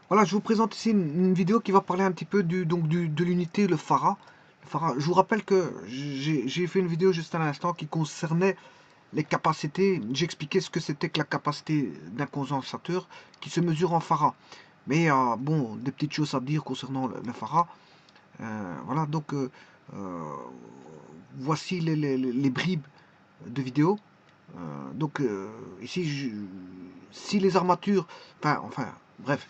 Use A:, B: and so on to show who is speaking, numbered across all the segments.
A: Voilà, je vous présente ici une vidéo qui va parler un petit peu de l'unité, le Farah. Je vous rappelle que j'ai fait une vidéo juste à l'instant qui concernait les capacités. J'expliquais ce que c'était que la capacité d'un condensateur qui se mesure en Farah. Mais il y a bon, des petites choses à dire concernant le Farah. Voilà, donc voici les bribes de vidéo. Ici, si les armatures, bref,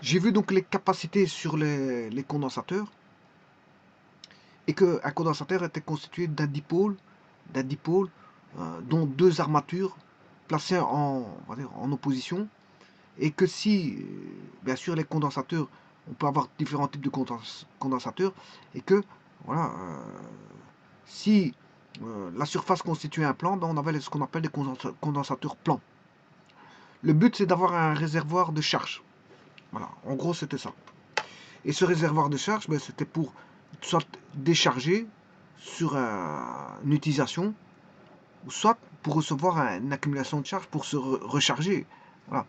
A: j'ai vu donc les capacités sur les condensateurs et qu'un condensateur était constitué d'un dipôle dont deux armatures placées on va dire, en opposition et que si, bien sûr, les condensateurs, on peut avoir différents types de condensateurs et que, voilà, si la surface constituait un plan, ben on avait ce qu'on appelle des condensateurs plans. Le but, c'est d'avoir un réservoir de charge. Voilà, en gros, c'était ça. Et ce réservoir de charge, ben, c'était pour soit décharger sur une utilisation, ou soit pour recevoir une accumulation de charge pour se recharger. Voilà.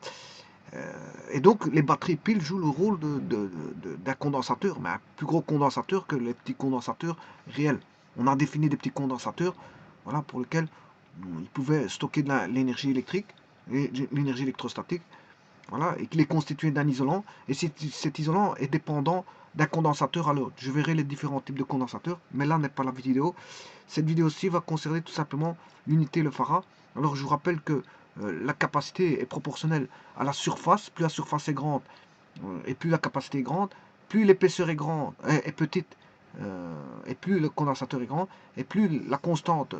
A: Et donc, les batteries piles jouent le rôle d'un condensateur, mais un plus gros condensateur que les petits condensateurs réels. On a défini des petits condensateurs, voilà, pour lesquels ils pouvaient stocker de l'énergie électrique, l'énergie électrostatique, voilà, et qu'il est constitué d'un isolant, et cet isolant est dépendant d'un condensateur à l'autre. Je verrai les différents types de condensateurs, mais là n'est pas la vidéo. Cette vidéo-ci va concerner tout simplement l'unité, le Farad. Alors je vous rappelle que la capacité est proportionnelle à la surface. Plus la surface est grande, et plus la capacité est grande, plus l'épaisseur est grande, est petite, et plus le condensateur est grand, et plus la constante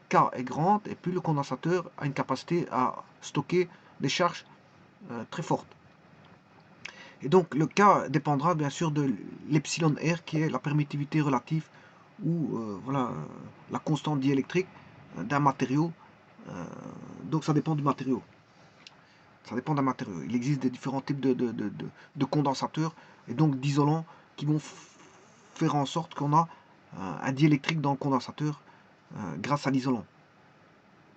A: K est grande, et plus le condensateur a une capacité à stocker des charges très fortes. Et donc le K dépendra bien sûr de l'epsilon R qui est la permittivité relative ou voilà, la constante diélectrique d'un matériau. Donc ça dépend du matériau. Ça dépend d'un matériau. Il existe des différents types de condensateurs et donc d'isolants qui vont faire en sorte qu'on a un diélectrique dans le condensateur grâce à l'isolant.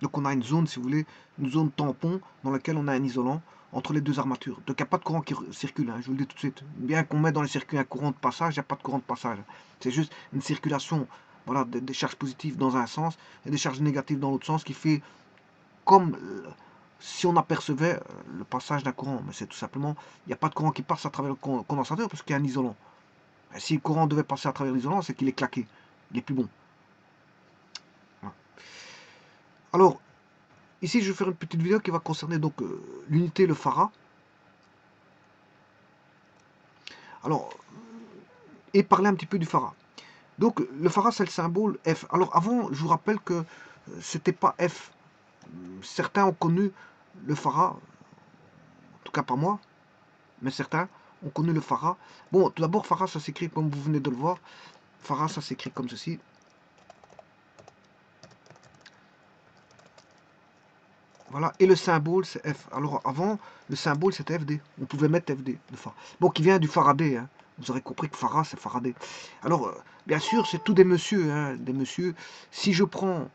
A: Donc on a une zone, si vous voulez, une zone tampon dans laquelle on a un isolant entre les deux armatures. Donc il n'y a pas de courant qui circule, je vous le dis tout de suite. Bien qu'on mette dans les circuits un courant de passage, il n'y a pas de courant de passage. C'est juste une circulation, voilà, des charges positives dans un sens et des charges négatives dans l'autre sens qui fait comme si on apercevait le passage d'un courant. Mais c'est tout simplement, il n'y a pas de courant qui passe à travers le condensateur parce qu'il y a un isolant. Et si le courant devait passer à travers l'isolant, c'est qu'il est claqué. Il est plus bon. Voilà. Alors, ici, je vais faire une petite vidéo qui va concerner donc l'unité, le Farad. Alors, et parler un petit peu du Farad. Donc, le Farad, c'est le symbole F. Alors, avant, je vous rappelle que c'était pas F. Certains ont connu le Farad, en tout cas pas moi, mais certains ont connu le Farad. Bon, tout d'abord, Farad, ça s'écrit comme vous venez de le voir. Farad, ça s'écrit comme ceci. Voilà, et le symbole, c'est F. Alors, avant, le symbole, c'était FD. On pouvait mettre FD, le Farad. Bon, qui vient du Faraday, hein. Vous aurez compris que Farad, c'est Faraday. Alors, bien sûr, c'est tout des messieurs, hein, des messieurs. Si je prends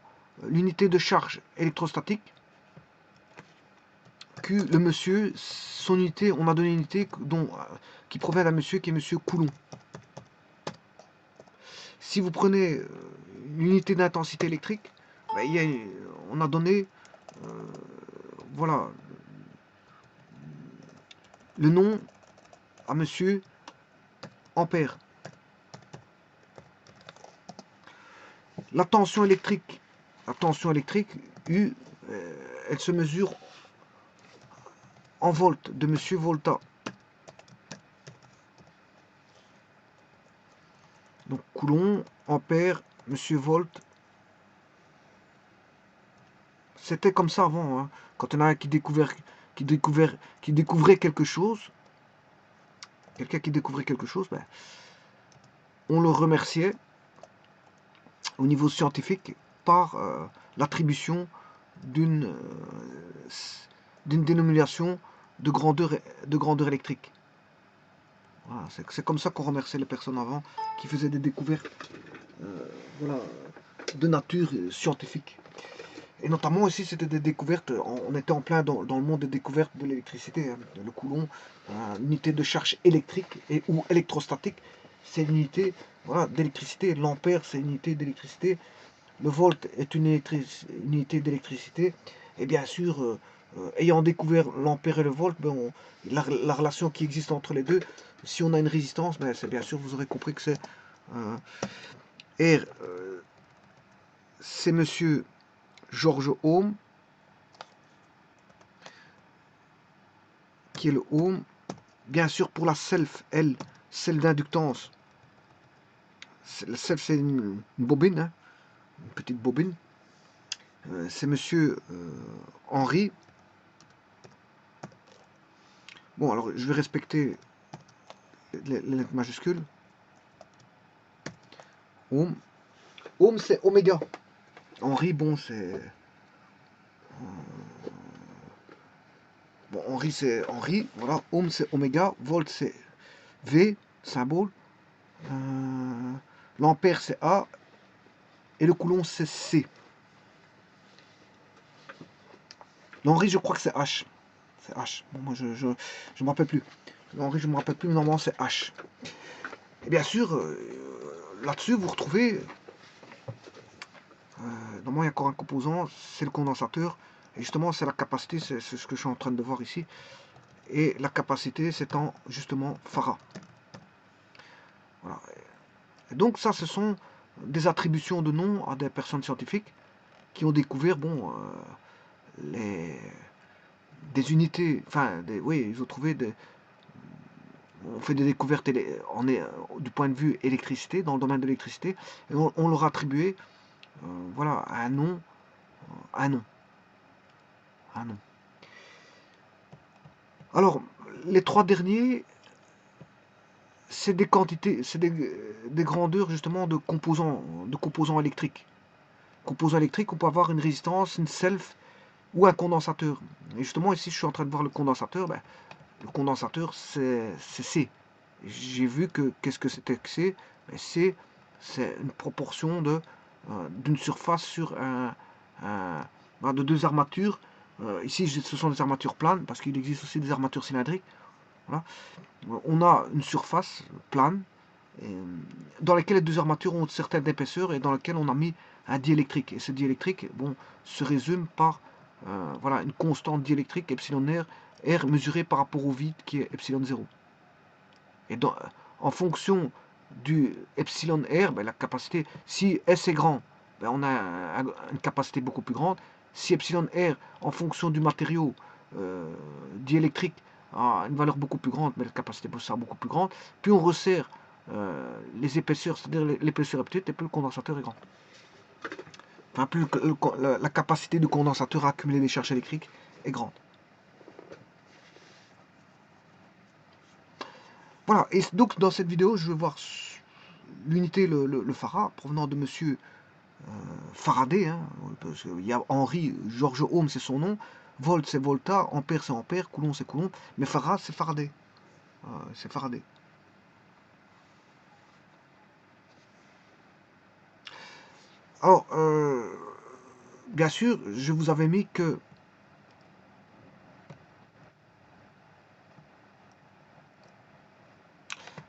A: l'unité de charge électrostatique, que le monsieur, son unité, on a donné une unité qui provient d'un monsieur qui est monsieur Coulomb. Si vous prenez l'unité d'intensité électrique, ben, on a donné, voilà, le nom à monsieur Ampère. La tension électrique, U, elle se mesure en volts de monsieur Volta. Donc Coulomb, Ampère, monsieur Volt. C'était comme ça avant, hein. Quand il y en a un qui découvrait quelque chose, quelqu'un qui découvrait quelque chose, ben, on le remerciait au niveau scientifique par l'attribution d'une dénomination de grandeur électrique. Voilà, c'est comme ça qu'on remerciait les personnes avant qui faisaient des découvertes voilà, de nature scientifique. Et notamment ici, c'était des découvertes, on était en plein dans le monde des découvertes de l'électricité, hein. Le coulomb, unité de charge électrique ou électrostatique, c'est une unité, voilà, d'électricité. L'ampère, c'est une unité d'électricité. Le volt est une unité d'électricité. Et bien sûr, ayant découvert l'ampère et le volt, ben la relation qui existe entre les deux, si on a une résistance, ben c'est bien sûr, vous aurez compris que c'est R, c'est monsieur George Ohm, qui est le ohm. Bien sûr, pour la self, L, celle d'inductance, la self, c'est une bobine, hein, une petite bobine. C'est monsieur Henry. Bon, alors je vais respecter les lettres majuscules. Ohm. Ohm, c'est oméga. Henry, bon, c'est. Bon, Henry, c'est Henry. Voilà. Ohm, c'est oméga. Volt, c'est V, symbole. L'ampère, c'est A. Et le coulomb, c'est C. L'Henry, je crois que c'est H. C'est H. Bon, moi, je me rappelle plus. L'Henry, je me rappelle plus, mais normalement, c'est H. Et bien sûr, là-dessus, vous retrouvez. Normalement, il y a encore un composant, c'est le condensateur. Et justement, c'est la capacité, c'est ce que je suis en train de voir ici. Et la capacité, c'est en justement farad. Voilà. Et donc, ça, ce sont des attributions de noms à des personnes scientifiques qui ont découvert, bon, des unités, enfin, oui, ils ont trouvé on fait des découvertes du point de vue électricité, dans le domaine de l'électricité, et on leur a attribué, voilà, un nom, un nom, un nom. Alors, les trois derniers, c'est des quantités, c'est des grandeurs justement de composants électriques. Composants électriques, on peut avoir une résistance, une self ou un condensateur. Et justement, ici, je suis en train de voir le condensateur. Ben, le condensateur, c'est C. J'ai vu que qu'est-ce que c'était que C. Ben, C, c'est une proportion d'une surface sur de deux armatures. Ici, ce sont des armatures planes parce qu'il existe aussi des armatures cylindriques. Voilà. On a une surface plane dans laquelle les deux armatures ont une certaine épaisseur et dans laquelle on a mis un diélectrique. Et ce diélectrique, bon, se résume par voilà, une constante diélectrique epsilon R mesurée par rapport au vide qui est epsilon 0. Et en fonction du epsilon R, ben, la capacité, si S est grand, ben, on a une capacité beaucoup plus grande. Si epsilon R, en fonction du matériau diélectrique, a une valeur beaucoup plus grande, mais la capacité sera beaucoup plus grande, puis on resserre les épaisseurs, c'est-à-dire l'épaisseur est petite, et plus le condensateur est grand. Enfin, plus la capacité du condensateur à accumuler les charges électriques est grande. Voilà, et donc dans cette vidéo, je vais voir l'unité, le farad, provenant de monsieur Faraday, hein, parce qu'il y a Henry, George Ohm, c'est son nom, volt c'est volta, ampère c'est ampère, coulomb c'est coulomb, mais farad c'est Faraday. C'est Faraday. Alors, bien sûr, je vous avais mis que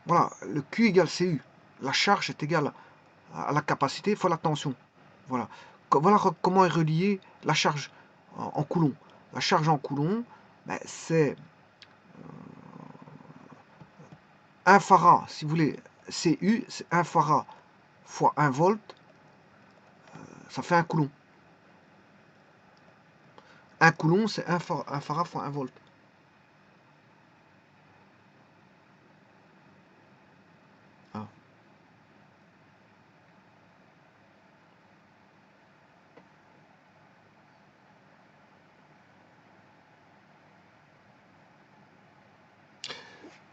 A: voilà, le Q égale CU. La charge est égale à la capacité fois la tension. Voilà. Voilà comment est reliée la charge en coulomb. La charge en coulomb, ben, c'est 1 farad, si vous voulez, CU, c'est 1 farad fois 1 volt, ça fait 1 coulomb. 1 coulomb, c'est 1 farad fois 1 volt. Ah.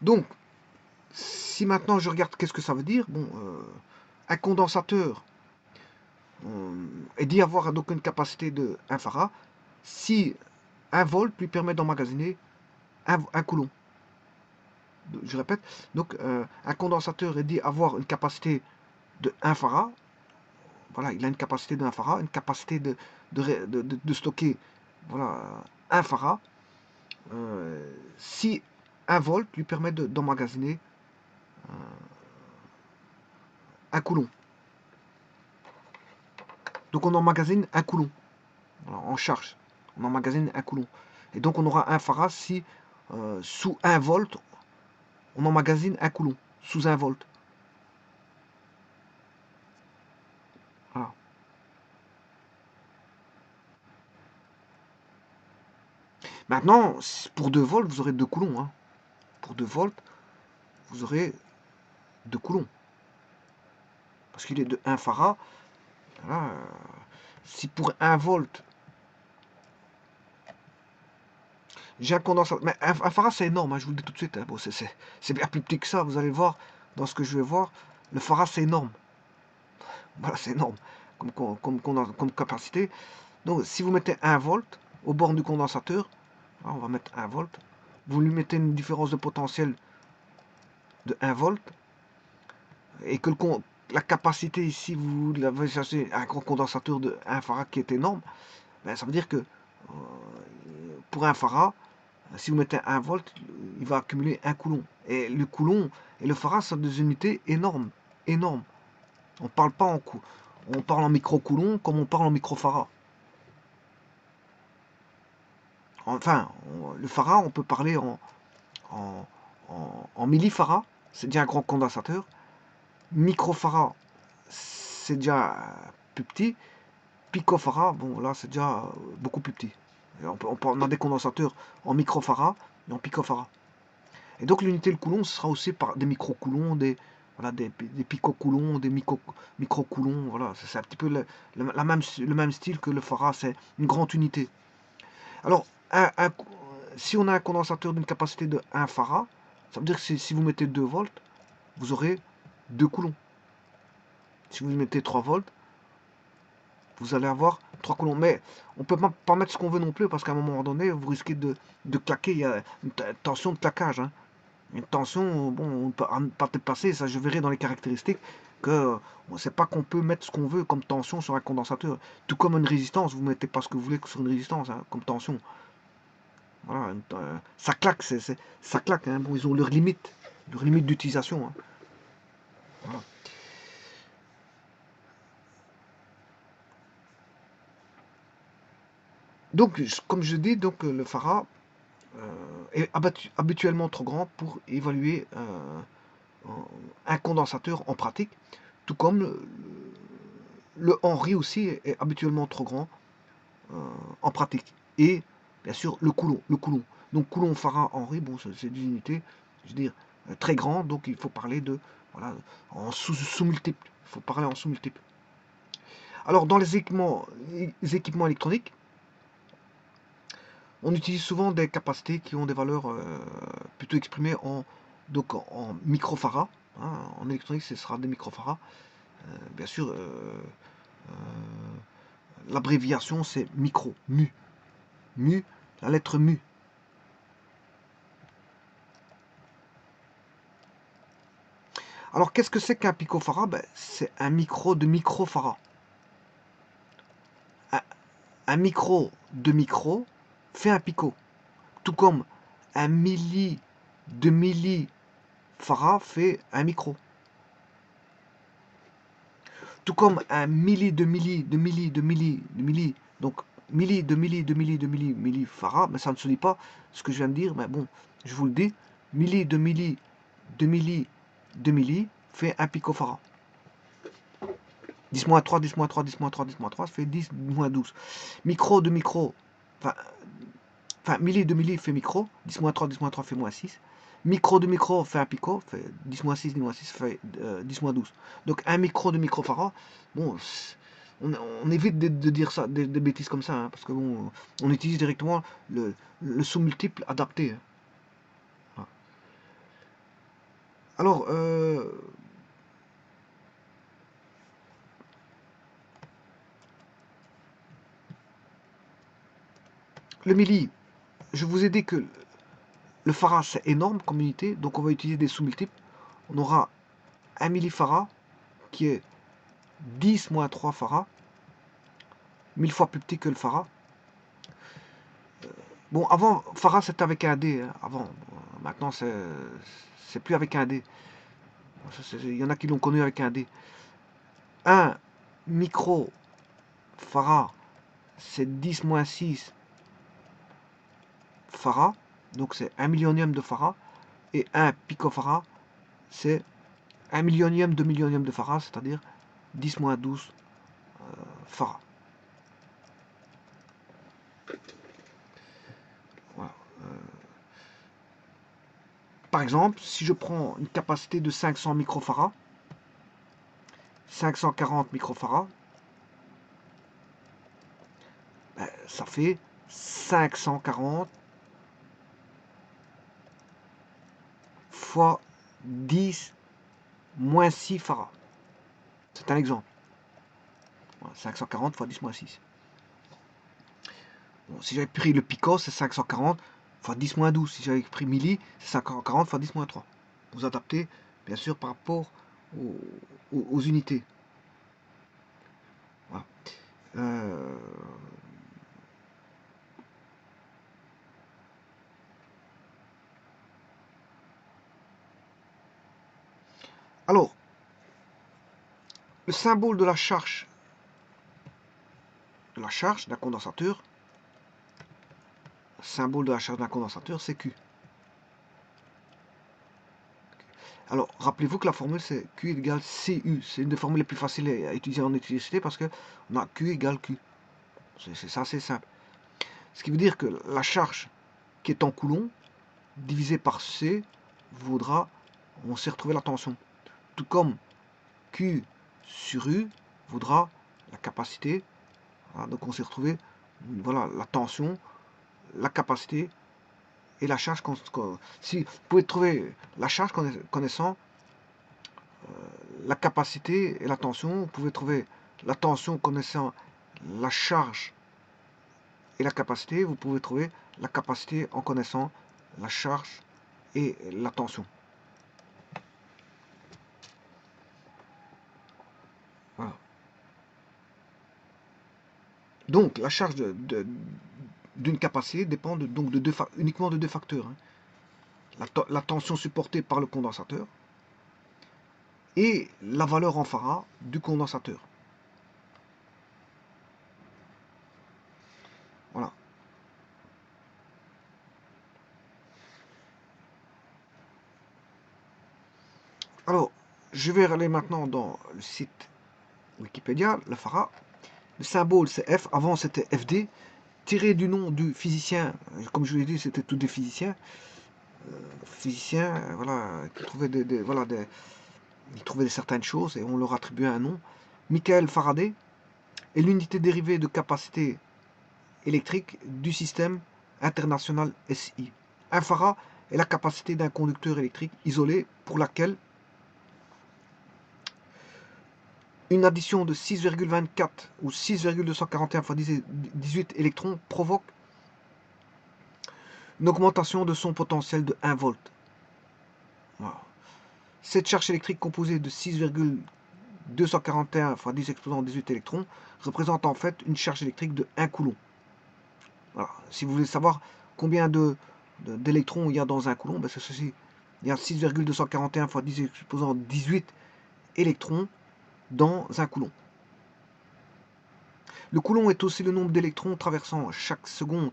A: Donc, si maintenant je regarde qu'est-ce que ça veut dire, bon, un condensateur est dit avoir donc une capacité de 1 farad si 1 volt lui permet d'emmagasiner 1 coulomb. Je répète, donc un condensateur est dit avoir une capacité de 1 farad, Voilà, il a une capacité de 1 farad, une capacité de stocker, voilà, 1 farad. Si 1 volt lui permet d'emmagasiner 1 coulomb. Donc on emmagasine 1 coulomb. Voilà, en charge. On emmagasine 1 coulomb. Et donc on aura 1 farad si sous 1 volt, on emmagasine 1 coulomb. Sous 1 volt. Voilà. Maintenant, pour 2 volts, vous aurez 2 coulombs. Hein. Pour 2 volts, vous aurez 2 coulombs. Parce qu'il est de 1 farad. Voilà. Si pour 1 volt, j'ai un condensateur. Mais un farad, c'est énorme, hein, je vous le dis tout de suite. Hein. Bon, c'est bien plus petit que ça, vous allez voir dans ce que je vais voir. Le farad, c'est énorme. Voilà, c'est énorme comme capacité. Donc, si vous mettez 1 volt au bord du condensateur, là, on va mettre 1 volt, vous lui mettez une différence de potentiel de 1 volt, et que la capacité ici, vous l'avez cherché un grand condensateur de 1 farad qui est énorme, ben, ça veut dire que pour 1 farad, si vous mettez 1 volt, il va accumuler 1 coulomb. Et le coulomb et le farad sont des unités énormes. Énormes. On parle pas en coup. On parle en micro-coulomb comme on parle en micro-farad. Enfin, le farad, on peut parler en millifarad. C'est déjà un grand condensateur. Microfarad, c'est déjà plus petit. Picofarad, bon là c'est déjà beaucoup plus petit. On a des condensateurs en microfarad et en picofarad. Et donc l'unité de coulomb, ce sera aussi par des micro-coulombs, voilà, des pico-coulombs, des micro-coulombs. Voilà, c'est un petit peu le même style que le farad, c'est une grande unité. Alors, si on a un condensateur d'une capacité de 1 farad, ça veut dire que si vous mettez 2 volts, vous aurez 2 coulombs. Si vous mettez 3 volts, vous allez avoir 3 coulombs. Mais on ne peut pas mettre ce qu'on veut non plus, parce qu'à un moment donné, vous risquez de claquer. Il y a une tension de claquage. Hein. Une tension, bon, on ne peut pas dépasser. Ça, je verrai dans les caractéristiques que c'est pas qu'on peut mettre ce qu'on veut comme tension sur un condensateur. Tout comme une résistance, vous ne mettez pas ce que vous voulez sur une résistance, hein, comme tension. Voilà, ça claque, ça claque. Hein. Bon, ils ont leur limite d'utilisation. Hein. Voilà. Donc, comme je dis, donc, le farad est habituellement trop grand pour évaluer un condensateur en pratique, tout comme le Henry aussi est habituellement trop grand en pratique. Et bien sûr le coulomb. Donc coulomb, farad, Henry, bon, c'est des unités, je veux dire, très grandes, donc il faut parler de, voilà, en sous-multiple. Il faut parler en sous-multiple. Alors dans les équipements électroniques, on utilise souvent des capacités qui ont des valeurs plutôt exprimées en microfarad. Hein. En électronique, ce sera des microfarads. Bien sûr, l'abréviation c'est micro, mu. Mu, la lettre mu. Alors qu'est-ce que c'est qu'un picofarad? Ben, c'est un micro de microfarad. Un micro de micro fait un picot. Tout comme un milli de millifarad fait un micro. Tout comme un milli de milli de milli de milli de milli. Donc milli de milli de milli de milli millifarad, mais ça ne se dit pas ce que je viens de dire, mais bon, je vous le dis. Milli de milli de milli de milli fait un picofarad. 10-3, 10-3, 10-3, 10-3, ça fait 10-12. Micro de micro, enfin milli de milli fait micro, 10-3, 10-3 fait moins 6. Micro de micro fait un picot, fait 10-6, 10-6 fait 10-12. Donc un micro de microfarad, bon, on évite de dire ça, des bêtises comme ça, hein, parce que bon, on utilise directement le sous-multiple adapté. Hein. Voilà. Alors, le milli, je vous ai dit que le farad c'est énorme comme unité, donc on va utiliser des sous-multiples. On aura un millifarad qui est 10 moins 3 farad, 1000 fois plus petit que le farad. Bon, avant, farad c'était avec un D, hein, avant. Maintenant, c'est plus avec un D. Il y en a qui l'ont connu avec un D. 1 microfarad, c'est 10 moins 6 farad. Donc c'est 1 millionième de farad. Et 1 picofarad, c'est 1 millionième de millionième de farad, c'est-à-dire 10 moins 12 farad. Voilà. Par exemple, si je prends une capacité de 500 microfarads, 540 microfarads, ben, ça fait 540 fois 10 moins 6 farads. C'est un exemple. 540 fois 10 moins 6. Bon, si j'avais pris le pico, c'est 540 fois 10 moins 12. Si j'avais pris milli, c'est 540 fois 10 moins 3. Vous adaptez, bien sûr, par rapport aux unités. Voilà. Alors, le symbole de la charge d'un condensateur, symbole de la charge d'un condensateur, c'est Q. Alors, rappelez-vous que la formule, c'est Q égale CU. C'est une des formules les plus faciles à utiliser en électricité parce que on a Q égale Q. C'est ça, c'est simple. Ce qui veut dire que la charge qui est en coulomb, divisée par C, vaudra, on sait retrouver la tension. Tout comme Q sur U vaudra la capacité. Voilà, donc on s'est retrouvé, voilà, la tension, la capacité et la charge. Si vous pouvez trouver la charge connaissant la capacité et la tension, vous pouvez trouver la tension connaissant la charge et la capacité, vous pouvez trouver la capacité en connaissant la charge et la tension. Voilà. Donc la charge d'une capacité dépend uniquement de deux facteurs. Hein. La tension supportée par le condensateur et la valeur en farad du condensateur. Voilà. Alors, je vais aller maintenant dans le site Wikipédia, le farad. Le symbole c'est F, avant c'était FD, tiré du nom du physicien, comme je l'ai dit, c'était tous des physiciens. Voilà, qui trouvaient ils trouvaient certaines choses et on leur attribuait un nom. Michael Faraday est l'unité dérivée de capacité électrique du système international SI. Un farad est la capacité d'un conducteur électrique isolé pour laquelle une addition de 6,24 ou 6,241 fois 18 électrons provoque une augmentation de son potentiel de 1 volt. Voilà. Cette charge électrique composée de 6,241 fois 10 exposant 18 électrons représente en fait une charge électrique de 1 coulomb. Voilà. Si vous voulez savoir combien d'électrons il y a dans un coulomb, ben c'est ceci. Il y a 6,241 fois 10 exposant 18 électrons dans un coulomb. Le coulomb est aussi le nombre d'électrons traversant chaque seconde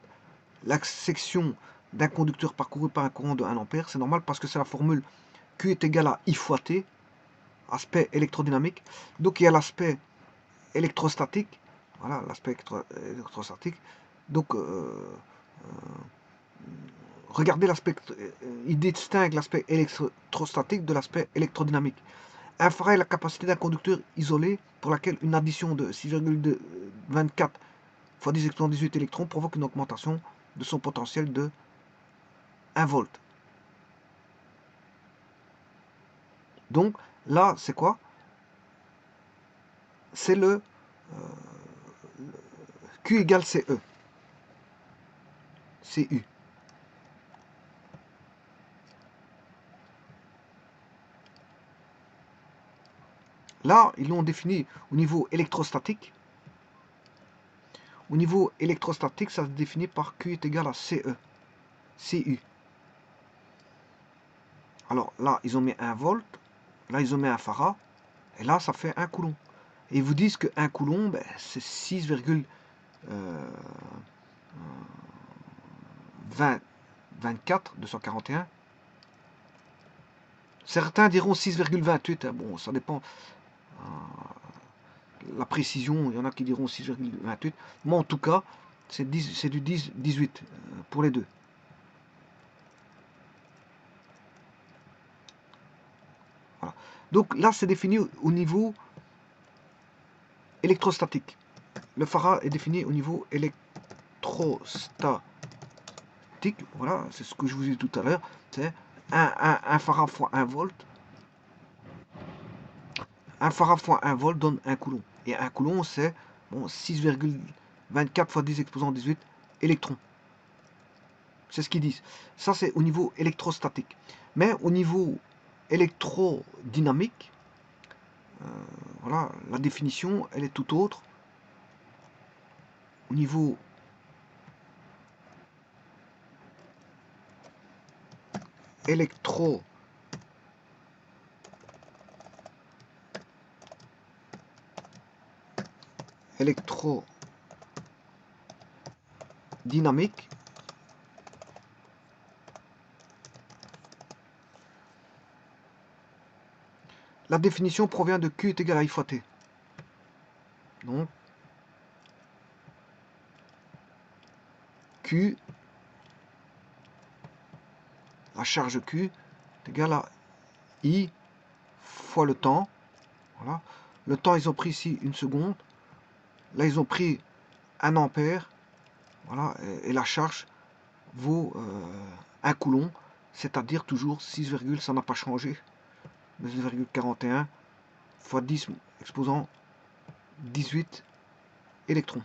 A: la section d'un conducteur parcouru par un courant de 1 ampère. C'est normal parce que c'est la formule Q est égal à I fois T, aspect électrodynamique. Donc il y a l'aspect électrostatique. Voilà, l'aspect électrostatique. Donc, regardez l'aspect, il distingue l'aspect électrostatique de l'aspect électrodynamique. Un farad est la capacité d'un conducteur isolé pour laquelle une addition de 6,24 fois 10 exponent 18 électrons provoque une augmentation de son potentiel de 1 volt. Donc là, c'est quoi? C'est le Q égale CE. CU. là, ils l'ont défini au niveau électrostatique. Au niveau électrostatique, ça se définit par Q est égal à CE, CU. Alors là, ils ont mis 1 volt, là, ils ont mis 1 farad, et là, ça fait 1 coulomb. Et ils vous disent que 1 coulomb, ben, c'est 6,24, 241. Certains diront 6,28, hein, bon, ça dépend. La précision, il y en a qui diront 6,28. Moi, en tout cas, c'est du 18 pour les deux. Voilà. Donc là, c'est défini au niveau électrostatique. Le farad est défini au niveau électrostatique. Voilà, c'est ce que je vous ai dit tout à l'heure. C'est un farad fois 1 volt. Un farad fois 1 volt donne 1 coulomb. Et 1 coulomb, c'est bon, 6,24 fois 10 exposant 18 électrons. C'est ce qu'ils disent. Ça, c'est au niveau électrostatique. Mais au niveau électrodynamique, voilà, la définition, elle est tout autre. Au niveau électrodynamique, la définition provient de Q est égal à I fois T. Donc, Q, la charge Q, est égale à I fois le temps. Voilà. Le temps, ils ont pris ici 1 seconde. Là, ils ont pris 1 ampère. Voilà. Et la charge vaut 1 coulomb, c'est-à-dire toujours 6, ça n'a pas changé. 2,41 fois 10 exposant 18 électrons.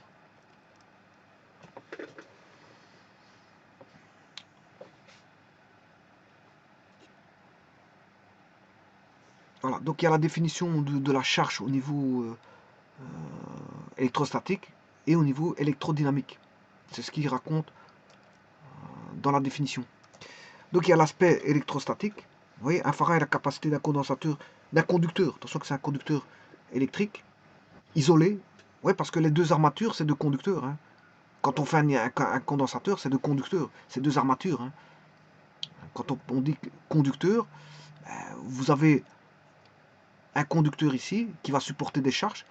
A: Voilà, donc il y a la définition de la charge au niveau électrostatique et au niveau électrodynamique. C'est ce qu'il raconte dans la définition. Donc il y a l'aspect électrostatique. Vous voyez, un farad est la capacité d'un condensateur, d'un conducteur. Attention que c'est un conducteur électrique, isolé. Oui, parce que les deux armatures, c'est deux conducteurs. Hein. Quand on fait un condensateur, c'est deux conducteurs, c'est deux armatures. Hein. Quand on dit conducteur, vous avez un conducteur ici qui va supporter des charges,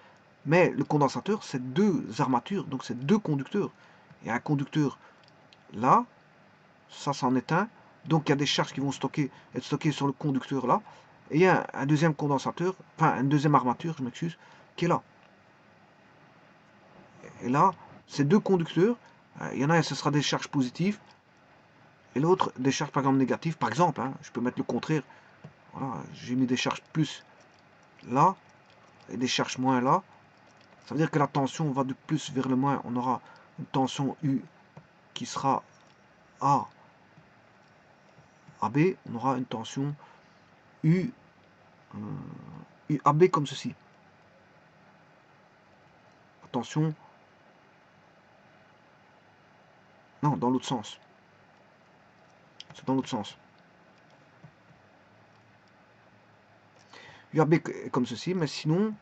A: mais le condensateur, c'est deux armatures, donc c'est deux conducteurs. Il y a un conducteur là, ça c'en est un, donc il y a des charges qui vont être stockées sur le conducteur là, et il y a un deuxième condensateur, enfin une deuxième armature, je m'excuse, qui est là. Et là, ces deux conducteurs, il y en a, ce sera des charges positives, et l'autre des charges par exemple négatives. Par exemple, hein, je peux mettre le contraire. Voilà, j'ai mis des charges plus là, et des charges moins là. Ça veut dire que la tension va de plus vers le moins. On aura une tension U qui sera A à B. On aura une tension U, U à B comme ceci. Attention. Non, dans l'autre sens. C'est dans l'autre sens. U à B est comme ceci. Mais sinon,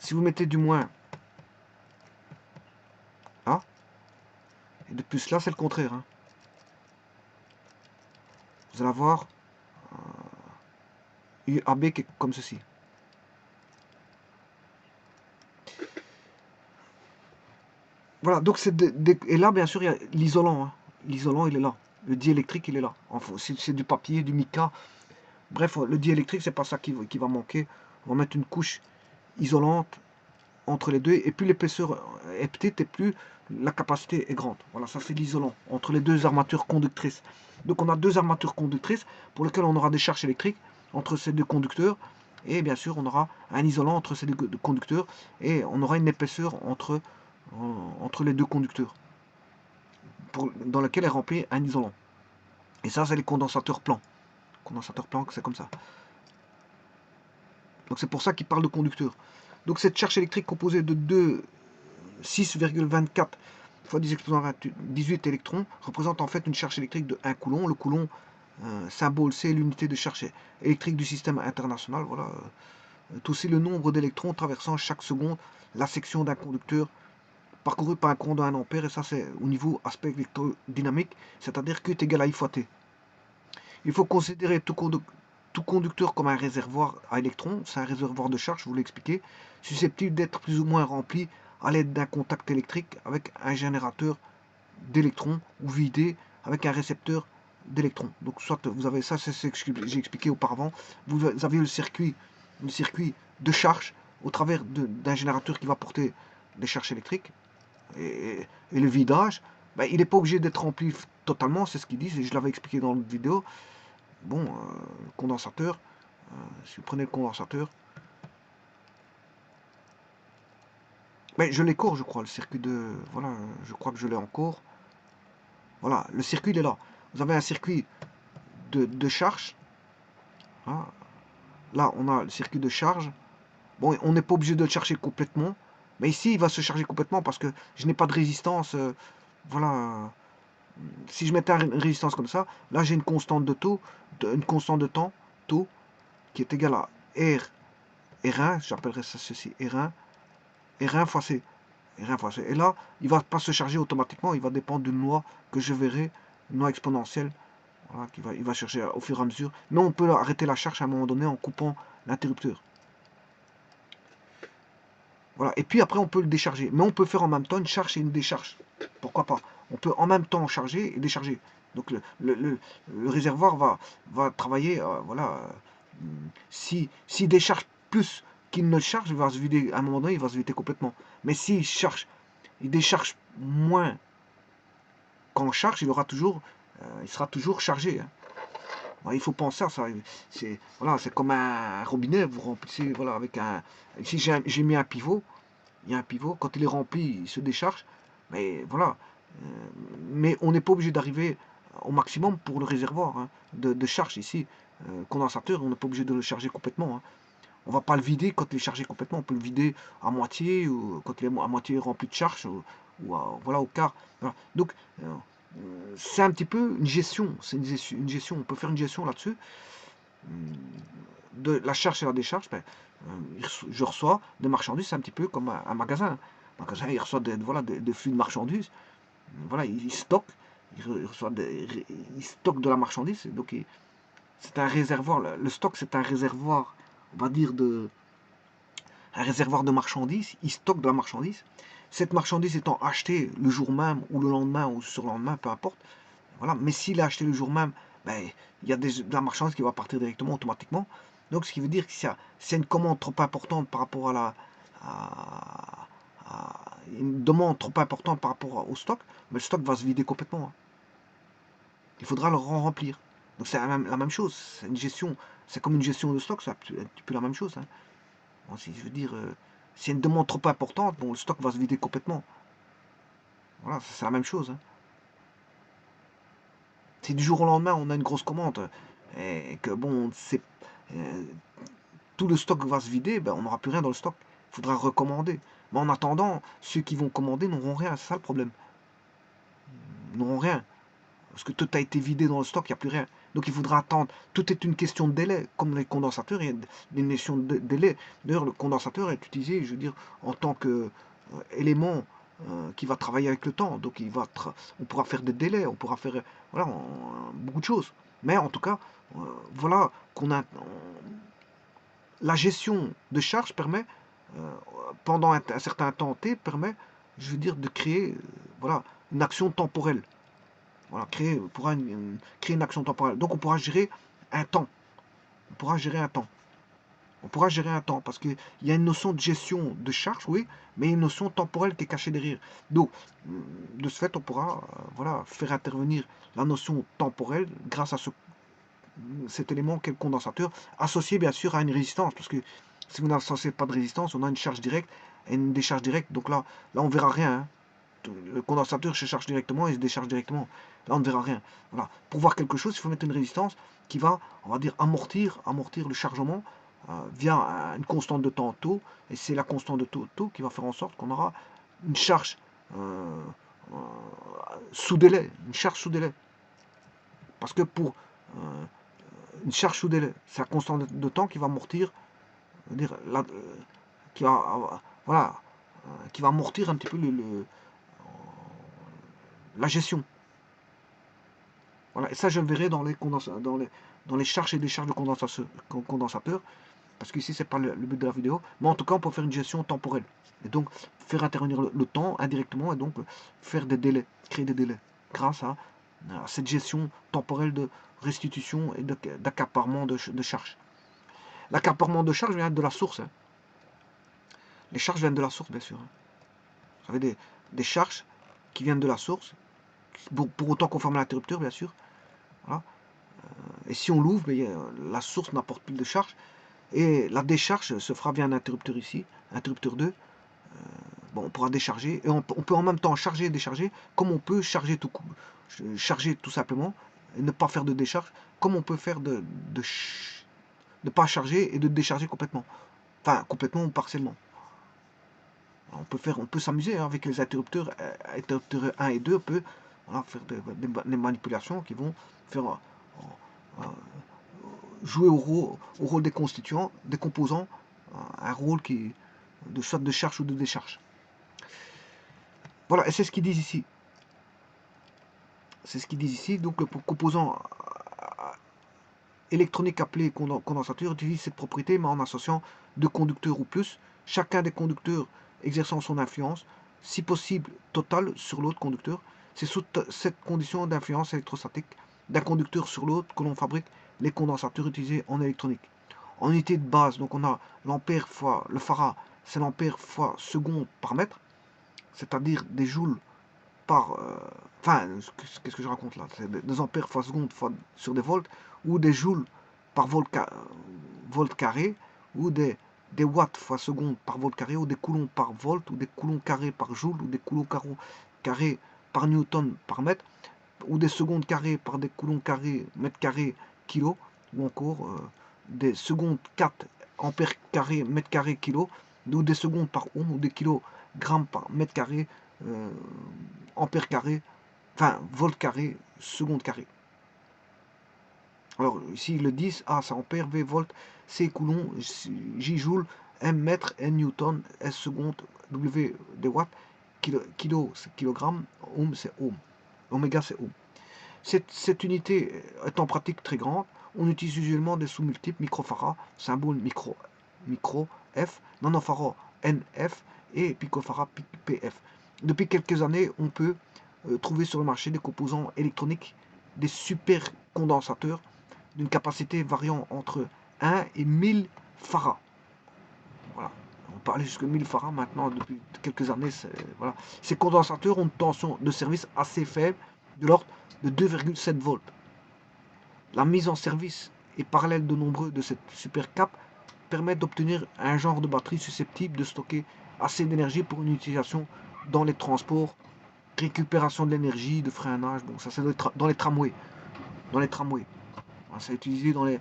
A: si vous mettez du moins là, et de plus là, c'est le contraire. Hein. Vous allez avoir UAB qui est comme ceci. Voilà, donc et là, bien sûr, il y a l'isolant. Hein. L'isolant, il est là. Le diélectrique, il est là. Enfin, c'est du papier, du mica. Bref, le diélectrique, c'est pas ça qui va manquer. On va mettre une couche isolante entre les deux. Et plus l'épaisseur est petite, et plus la capacité est grande. Voilà, ça c'est l'isolant entre les deux armatures conductrices. Donc on a deux armatures conductrices pour lesquelles on aura des charges électriques entre ces deux conducteurs. Et bien sûr, on aura un isolant entre ces deux conducteurs. Et on aura une épaisseur entre les deux conducteurs dans lequel est rempli un isolant. Et ça, c'est les condensateurs plans. Condensateur plan, c'est comme ça. Donc c'est pour ça qu'il parle de conducteur. Donc cette charge électrique composée de 6,24 fois 10 exposant 18 électrons représente en fait une charge électrique de 1 coulomb. Le coulomb, symbole, c'est l'unité de charge électrique du système international. Voilà. Aussi le nombre d'électrons traversant chaque seconde la section d'un conducteur parcouru par un courant de 1 ampère. Et ça, c'est au niveau aspect électrodynamique, c'est-à-dire Q est égal à I fois T. Il faut considérer tout conducteur comme un réservoir à électrons. C'est un réservoir de charge, je vous l'ai expliqué, susceptible d'être plus ou moins rempli à l'aide d'un contact électrique avec un générateur d'électrons ou vidé avec un récepteur d'électrons. Donc soit vous avez ça, c'est ce que j'ai expliqué auparavant, vous avez le circuit de charge au travers d'un générateur qui va porter des charges électriques et le vidage, ben, il n'est pas obligé d'être rempli totalement, c'est ce qu'ils disent et je l'avais expliqué dans l'autre vidéo. Bon, condensateur, si vous prenez le condensateur, mais je l'ai court, je crois, le circuit de... Voilà, je crois que je l'ai encore. Voilà, le circuit, il est là. Vous avez un circuit de charge. Hein. Là, on a le circuit de charge. Bon, on n'est pas obligé de le charger complètement. Mais ici, il va se charger complètement parce que je n'ai pas de résistance. Voilà. Si je mettais une résistance comme ça, là, j'ai une constante de taux, une constante de temps, taux, qui est égale à R1, j'appellerais ça ceci R1 fois C. R1 fois C. Et là, il ne va pas se charger automatiquement, il va dépendre d'une loi que je verrai, une loi exponentielle, voilà, il va chercher au fur et à mesure. Mais on peut arrêter la charge à un moment donné en coupant l'interrupteur. Voilà. Et puis après, on peut le décharger. Mais on peut faire en même temps une charge et une décharge. Pourquoi pas? On peut en même temps charger et décharger. Donc le réservoir va travailler, voilà. S'il décharge plus qu'il ne charge, il va se vider, à un moment donné, il va se vider complètement. Mais s'il charge, il décharge moins qu'en charge, il sera toujours chargé. Hein. Il faut penser à ça. Voilà, c'est comme un robinet, vous remplissez, voilà, avec un... Ici, j'ai mis un pivot. Il y a un pivot. Quand il est rempli, il se décharge. Mais voilà. Mais on n'est pas obligé d'arriver au maximum pour le réservoir hein, de charge ici. Condensateur, on n'est pas obligé de le charger complètement. Hein. On ne va pas le vider quand il est chargé complètement. On peut le vider à moitié ou quand il est à moitié rempli de charge ou voilà, au quart. Voilà. Donc, c'est un petit peu une gestion. C'est une gestion. On peut faire une gestion là-dessus. De la charge et la décharge, ben, je reçois des marchandises, c'est un petit peu comme un magasin. Un magasin, il reçoit des flux de marchandises. Voilà, il stocke. Il stocke de la marchandise. Donc, c'est un réservoir. Le stock, c'est un réservoir, on va dire, un réservoir de marchandises. Il stocke de la marchandise. Cette marchandise étant achetée le jour même, ou le lendemain, ou sur le lendemain, peu importe. Voilà. Mais s'il est acheté le jour même, ben, il y a de la marchandise qui va partir directement, automatiquement. Donc, ce qui veut dire que c'est une commande trop importante par rapport une demande trop importante par rapport au stock, mais le stock va se vider complètement. Hein. Il faudra le remplir. Donc, c'est la même chose. C'est une gestion. C'est comme une gestion de stock, c'est un petit peu la même chose. Hein. Bon, si je veux dire, s'il y a une demande trop importante, bon, le stock va se vider complètement. Voilà, c'est la même chose. Hein. Si du jour au lendemain, on a une grosse commande et que bon, tout le stock va se vider, ben, on n'aura plus rien dans le stock. Il faudra recommander. Mais en attendant, ceux qui vont commander n'auront rien. C'est ça le problème. Ils n'auront rien. Parce que tout a été vidé dans le stock, il n'y a plus rien. Donc il faudra attendre. Tout est une question de délai. Comme les condensateurs, il y a une question de délai. D'ailleurs, le condensateur est utilisé, je veux dire, en tant qu'élément qui va travailler avec le temps. Donc on pourra faire des délais, on pourra faire voilà, beaucoup de choses. Mais en tout cas, voilà la gestion de charge permet, pendant un certain temps T, permet, je veux dire, de créer voilà, une action temporelle. Voilà, créer une action temporelle. Donc on pourra gérer un temps. On pourra gérer un temps. On pourra gérer un temps parce qu'il y a une notion de gestion de charge, oui, mais une notion temporelle qui est cachée derrière. Donc, de ce fait, on pourra voilà, faire intervenir la notion temporelle grâce à cet élément qu'est le condensateur, associé bien sûr à une résistance, parce que si vous n'associez pas de résistance, on a une charge directe et une décharge directe. Donc là on verra rien. Hein. Le condensateur se charge directement et se décharge directement. Là, on ne verra rien. Voilà. Pour voir quelque chose, il faut mettre une résistance qui va, on va dire, amortir le chargement via une constante de temps tau, et c'est la constante de tau qui va faire en sorte qu'on aura une charge euh, sous délai, une charge sous délai. Parce que pour une charge sous délai, c'est la constante de temps qui va amortir, dire, qui va, voilà, qui va amortir un petit peu la gestion. Voilà, et ça je le verrai dans les charges et décharges de condensateur, parce qu'ici c'est pas le but de la vidéo, mais en tout cas on peut faire une gestion temporelle, et donc faire intervenir le temps indirectement, et donc faire des délais, créer des délais, grâce à cette gestion temporelle de restitution et d'accaparement de charges. L'accaparement de charges vient de la source, hein. Les charges viennent de la source, bien sûr, hein. Vous avez des charges qui viennent de la source, pour autant qu'on ferme l'interrupteur, bien sûr. Voilà. Et si on l'ouvre, la source n'apporte plus de charge. Et la décharge se fera via un interrupteur ici, interrupteur 2. Bon, on pourra décharger. Et on peut en même temps charger et décharger, comme on peut charger tout simplement, et ne pas faire de décharge, comme on peut faire de pas charger et de décharger complètement. Enfin, complètement ou partiellement. On peut s'amuser hein, avec les interrupteurs 1 et 2, on peut faire des manipulations qui vont faire jouer au rôle des constituants, des composants, un rôle soit de charge ou de décharge. Voilà, et c'est ce qu'ils disent ici. C'est ce qu'ils disent ici. Donc le composant électronique appelé condensateur utilise cette propriété, mais en associant deux conducteurs ou plus, chacun des conducteurs exerçant son influence, si possible totale, sur l'autre conducteur. C'est sous cette condition d'influence électrostatique d'un conducteur sur l'autre que l'on fabrique les condensateurs utilisés en électronique. En unité de base, donc on a l'ampère fois le farad, c'est l'ampère fois seconde par mètre, c'est-à-dire des joules par. Enfin, qu'est-ce que je raconte là? C'est des ampères fois seconde fois sur des volts, ou des joules par volt carré, ou des watts fois seconde par volt carré, ou des coulombs par volt, ou des coulombs carrés par joule, ou des coulombs carrés par newton par mètre, ou des secondes carrées par des coulombs carrés, mètre carré, kilo, ou encore des secondes 4 ampères carré, mètre carré, kilo, ou des secondes par ohm, ou des kilogrammes par mètre carré, ampère carré, enfin volt carré, seconde carré. Alors ici le 10, A c'est ampère, V volt, C coulomb, J joule, M mètre, N newton, S seconde, W des watts, kilo c'est kilogramme, ohm c'est ohm, oméga c'est ohm. Cette unité est en pratique très grande. On utilise usuellement des sous-multiples microfarad, symbole micro F, nanofarad NF et picofarad PF. Depuis quelques années, on peut trouver sur le marché des composants électroniques, des supercondensateurs d'une capacité variant entre 1 et 1000 farad. Voilà. On parlait jusqu'à 1000 farad maintenant depuis quelques années. Voilà. Ces condensateurs ont une tension de service assez faible, de l'ordre de 2,7 volts. La mise en service et parallèle de nombreux de cette supercap permet d'obtenir un genre de batterie susceptible de stocker assez d'énergie pour une utilisation dans les transports, récupération de l'énergie, de freinage. Bon, ça c'est dans les tramways. Dans les tramways. C'est utilisé dans les,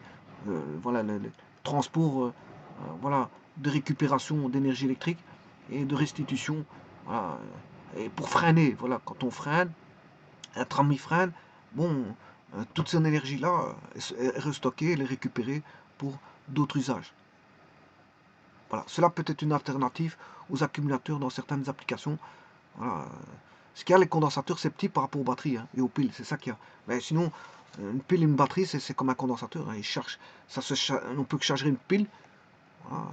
A: voilà, les transports voilà, de récupération d'énergie électrique et de restitution. Voilà, et pour freiner, voilà, quand on freine, un tramway freine, bon, toute cette énergie-là est restockée, elle est récupérée pour d'autres usages. Voilà. Cela peut être une alternative aux accumulateurs dans certaines applications. Voilà. Ce qu'il y a, les condensateurs, c'est petit par rapport aux batteries hein, et aux piles, c'est ça qu'il y a. Mais sinon, une pile et une batterie, c'est comme un condensateur. Hein, on peut charger une pile, voilà,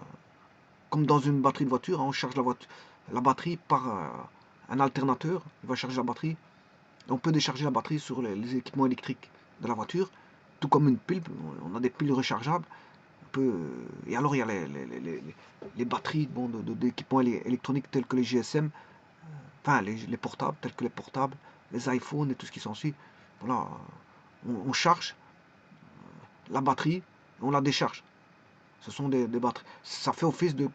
A: comme dans une batterie de voiture. Hein, on charge la batterie par un alternateur. Il va charger la batterie. Et on peut décharger la batterie sur les équipements électriques de la voiture, tout comme une pile. On a des piles rechargeables. Et alors il y a les batteries bon, d'équipements électroniques tels que les GSM, enfin les portables, tels que les portables, les iPhones et tout ce qui s'ensuit. Voilà, on charge la batterie et on la décharge. Ce sont des batteries. Ça fait office de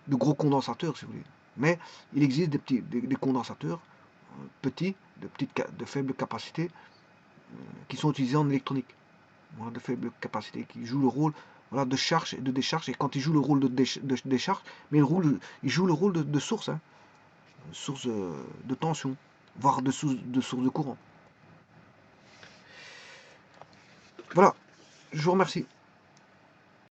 A: gros condensateurs, si vous voulez. Mais il existe des condensateurs petits, de faible capacité, qui sont utilisés en électronique. Voilà, de faible capacité, qui jouent le rôle voilà, de charge et de décharge. Et quand il joue le rôle de, décharge, mais il joue le rôle de source, hein, source de tension, voire de source de courant. Voilà, je vous remercie.